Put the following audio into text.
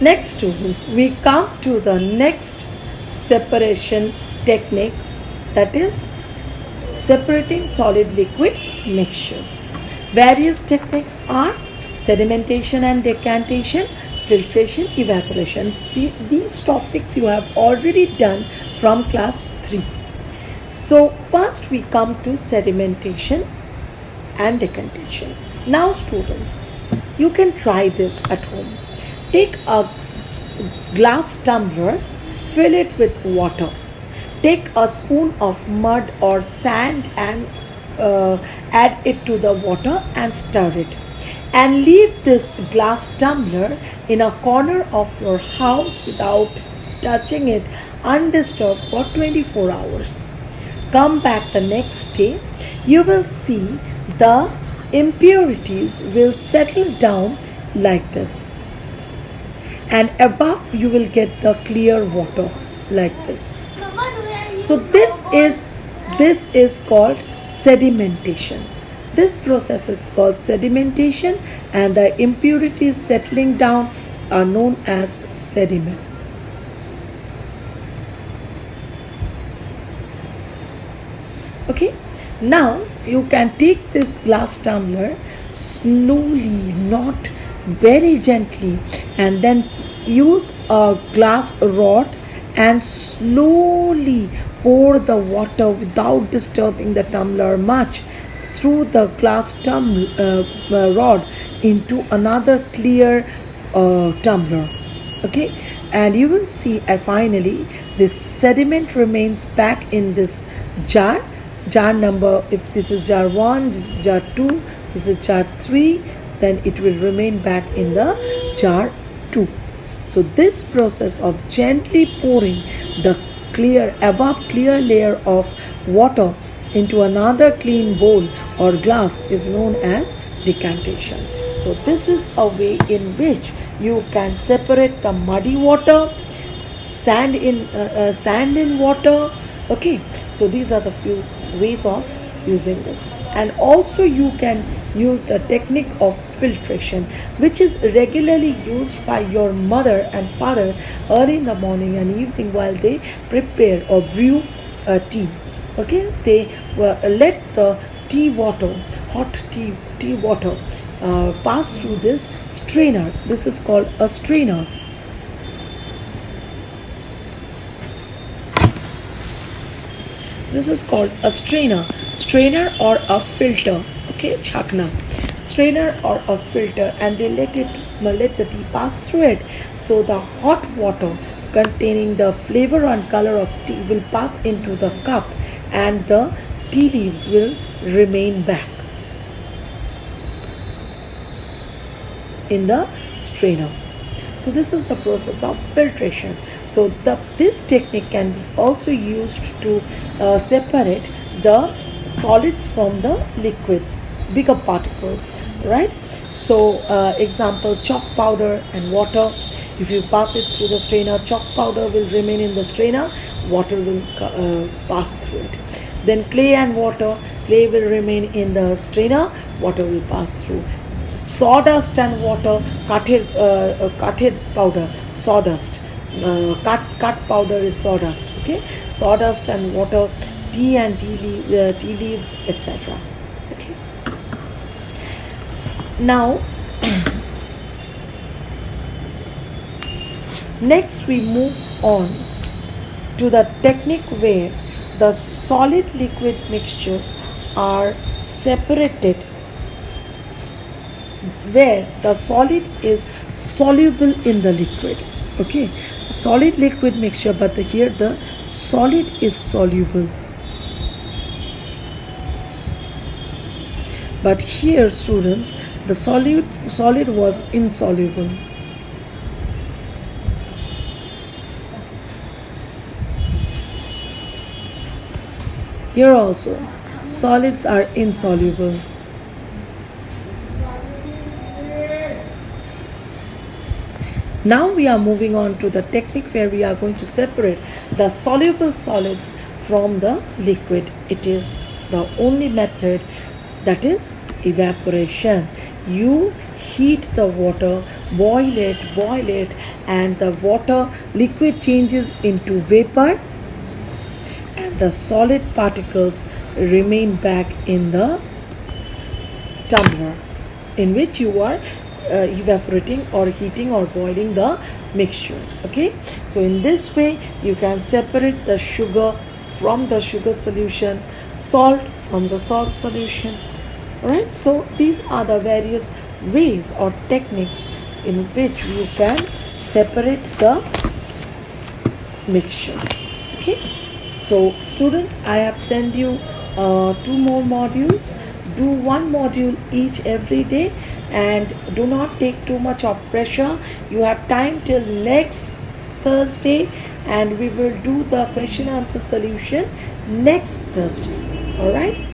Next, students, we come to the next separation technique, that is separating solid liquid mixtures. Various techniques are sedimentation and decantation, filtration, evaporation. These topics you have already done from class 3. So first we come to sedimentation and decantation. Now students, you can try this at home. Take a glass tumbler, fill it with water. Take a spoon of mud or sand and add it to the water and stir it. And leave this glass tumbler in a corner of your house without touching it undisturbed for 24 hours. Come back the next day, you will see the impurities will settle down like this, and above you will get the clear water like this. So this is called sedimentation. This process is called sedimentation, and the impurities settling down are known as sediments. Okay, now you can take this glass tumbler slowly, not very gently, and then use a glass rod and slowly pour the water without disturbing the tumbler much through the glass rod into another clear tumbler. Okay, and you will see finally this sediment remains back in this jar number. If this is jar 1, this is jar 2, this is jar 3, then it will remain back in the jar 2. So this process of gently pouring the above clear layer of water into another clean bowl or glass is known as decantation. So this is a way in which you can separate the muddy water, sand in water. Okay, so these are the few ways of using this. And also you can use the technique of filtration, which is regularly used by your mother and father early in the morning and evening while they prepare or brew tea. Okay, they let the hot tea water pass through this strainer. This is called a strainer. This is called a strainer or a filter. Okay, chakna, strainer or a filter, and they let the tea pass through it. So the hot water containing the flavor and color of tea will pass into the cup, and the tea leaves will remain back in the strainer. So this is the process of filtration. So this technique can be also used to separate the solids from the liquids, bigger particles, right? So example, chalk powder and water. If you pass it through the strainer, chalk powder will remain in the strainer, water will pass through it. Then clay and water, clay will remain in the strainer, water will pass through. Sawdust and water, cutted powder, sawdust. Cut powder is sawdust. Okay, sawdust and water, tea and tea leaves, etc. Okay. Now, next we move on to the technique where the solid liquid mixtures are separated, where the solid is soluble in the liquid. Okay, solid liquid mixture, but here the solid is soluble. But here, students, the solid was insoluble. Here also, solids are insoluble. Now we are moving on to the technique where we are going to separate the soluble solids from the liquid. It is the only method, that is evaporation. you heat the water, boil it, and the water liquid changes into vapor, and the solid particles remain back in the tumbler in which you are evaporating or heating or boiling the mixture. Okay, so in this way you can separate the sugar from the sugar solution, salt from the salt solution. Alright, so these are the various ways or techniques in which you can separate the mixture. Okay, so students, I have sent you two more modules. Do one module each every day, and do not take too much of pressure. You have time till next Thursday, and we will do the question answer solution next Thursday. All right.